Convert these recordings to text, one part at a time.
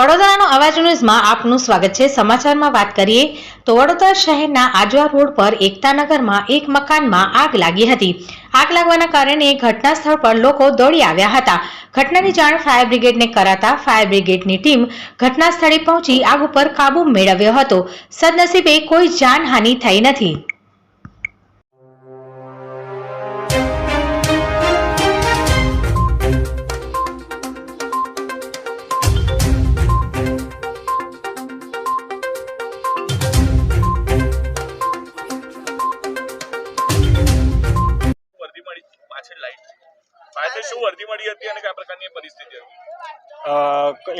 વડોદરાનો અવાજ ન્યૂઝમાં આપનું સ્વાગત છે। સમાચારમાં વાત કરીએ તો વડોદરા શહેરના આજવા રોડ પર એકતાનગરમાં એક મકાનમાં આગ લાગી હતી। આગ લાગવાના કારણે ઘટના સ્થળ પર લોકો દોડી આવ્યા હતા। ઘટનાની જાણ ફાયર બ્રિગેડને કરાતા ફાયર બ્રિગેડની ટીમ ઘટના સ્થળે પહોંચી આગ ઉપર કાબુ મેળવ્યો હતો। સદનસીબે કોઈ જાનહાનિ થઈ નથી।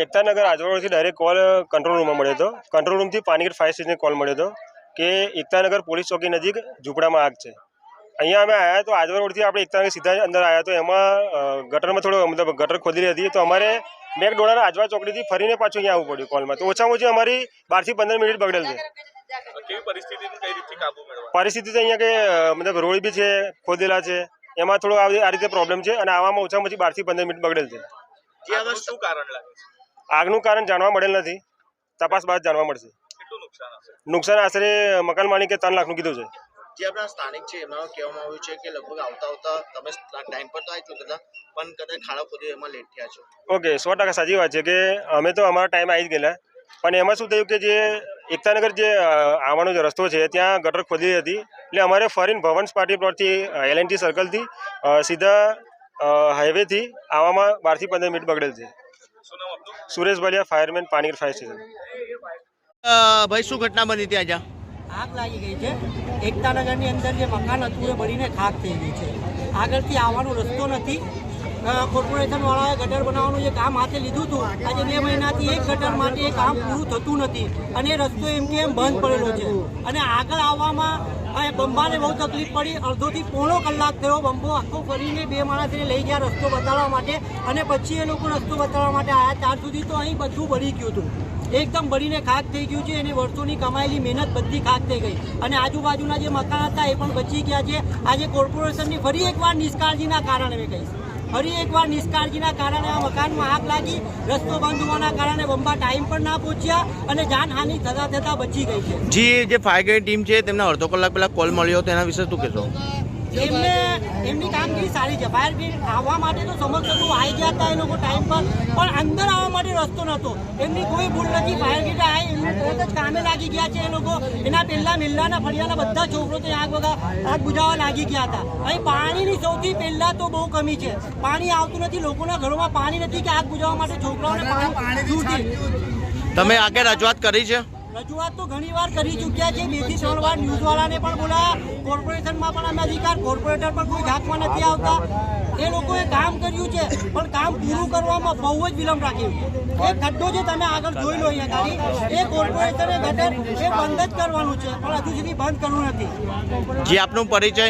એકતાનગર આજવાડથી ડાયરેક્ટ કોલ કંટ્રોલ રૂમમાં મળ્યો હતો। કંટ્રોલ રૂમથી પાનીગઢ ફાયર સ્ટેશનને કોલ મળ્યો હતો કે એકતાનગર પોલીસ ચોકી નજીક ઝૂંપડામાં આગ છે। અહીંયા અમે આવ્યા તો આજવા રોડથી આપણે એકતાનગર સીધા અંદર આવ્યા તો એમાં ગટરમાં થોડો મતલબ ગટર ખોદેલી હતી તો અમારે બેક ડોળાર આજવા ચોકડીથી ફરીને પાછું અહીંયા આવવું પડ્યું કોલમાં। તો ઓછામાં ઓછી અમારી 12 થી 15 મિનિટ બગડેલ છે। પરિસ્થિતિ તો અહીંયા કે મતલબ રોડ બી છે ખોદેલા છે એમાં થોડો આ રીતે પ્રોબ્લેમ છે અને આવામાં ઓછામાં ઓછી 12 થી 15 મિનિટ બગડેલ છે। આગનું કારણ જાણવા મળેલ નથી, તપાસ બાદ જાણવા મળશે। નુકસાન આશરે મકાન માલિકે 3 લાખનું કીધું છે। જે આપણા સ્થાનિક છે એમાં કહેવામાં આવ્યું છે કે લગભગ આવતા તમે ટાઈમ પર તો આવી ચૂક્યા હતા પણ કદાચ ખાડા ખોદી એમાં લેટ થયા છો। ઓકે 100% સાચી વાત છે કે અમે તો અમારા ટાઈમ આવી જ ગયેલા પણ એમાં શું થયું કે જે એકતાનગર જે આવવાનો જે રસ્તો છે ત્યાં ગટર ખોદી હતી એટલે અમારે ફરીને ભવન્સ પાર્ટી પ્લોટથી LNT સર્કલથી સીધા હાઈવેથી આવવામાં 12 થી 15 મિનિટ બગડેલ છે। Suresh Baliya, fireman, Panigadh fire station. ભાઈ શું ઘટના બની હતી આજે? આગ લાગી ગઈ છે। એકતાનગરની અંદર જે મકાન હતું એ બળીને ખાક થઈ ગઈ છે। આગળથી આવવાનો રસ્તો નથી। કોર્પોરેશનવાળાએ ગટર બનાવવાનું જે કામ હાથે લીધું હતું આજે 2 મહિનાથી એક ગટર માટે એ કામ પૂરું થતું નથી અને એ રસ્તો એમ કે એમ બંધ પડેલો છે અને આગળ આવવામાં બંબાને બહુ તકલીફ પડી। અડધોથી પોણો કલાક થયો બંબો આખો ફરીને 2 માણસને લઈ ગયા રસ્તો બતાવવા માટે અને પછી એ લોકો રસ્તો બતાવવા માટે આવ્યા। ત્યાર સુધી તો અહીં બધું બળી ગયું હતું, એકદમ બળીને ખાક થઈ ગયું છે। એની વર્ષોની કમાયેલી મહેનત બધી ખાક થઈ ગઈ અને આજુબાજુના જે મકાન હતા એ પણ બચી ગયા છે। આજે કોર્પોરેશનની ફરી એકવાર નિષ્કાળજીના કારણે મેં કહીશ ફરી એકવાર નિષ્કાળજીના કારણે આ મકાનમાં આગ લાગી। રસ્તો બંધ હોવાના કારણે બંબા ટાઈમ પર ના પહોંચ્યા અને જાનહાનિ થતા બચી ગઈ છે। જી જે ફાયર બ્રિગેડ ટીમ છે તેમને અડધો કલાક પહેલા કોલ મળ્યો હતો એના વિશે શું કહેશો? એમની કામગીરી સારી છે। ફાયર બ્રિગેડ આવવા માટે તો સમજ હતું આવી ગયા હતા એ લોકો ટાઈમ પર પણ અંદર આવવા માટે રસ્તો નહોતો। એમની કોઈ ભૂલ નથી। ફાયર બ્રિગેડ આવી એમનું તરત જ કામે લાગી ગયા છે એ લોકો। એના પહેલા મિલ્લાના ફળિયાના બધા છોકરો તો આગ બુઝાવવા લાગી ગયા હતા। અહીં પાણીની સૌથી પહેલા તો બહુ કમી છે। પાણી આવતું નથી, લોકોના ઘરોમાં પાણી નથી કે આગ બુઝાવવા માટે છોકરાઓને પાણી દૂરથી। તમે આગળ રજૂઆત કરી છે? રજૂઆત તો ઘણી વાર કરી ચૂક્યા છે। 2 થી 3 વાર ન્યૂઝવાળાને પણ બોલાયા, કોર્પોરેશનમાં પણ અમે અધિકાર, કોર્પોરેટર પણ કોઈ ઝાંકમાં નથી આવતા। એ લોકોએ કામ કર્યું છે પણ કામ પૂરું કરવામાં બહુ જ વિલંબ રાખ્યું। એ ખડ્ડો જે તમે આગળ જોઈ લો અહીંયા ખાલી એ કોર્પોરેશને ગટર એ બંધ જ કરવાનું છે પણ હજુ સુધી બંધ કરવું નથી। જી આપનો પરિચય?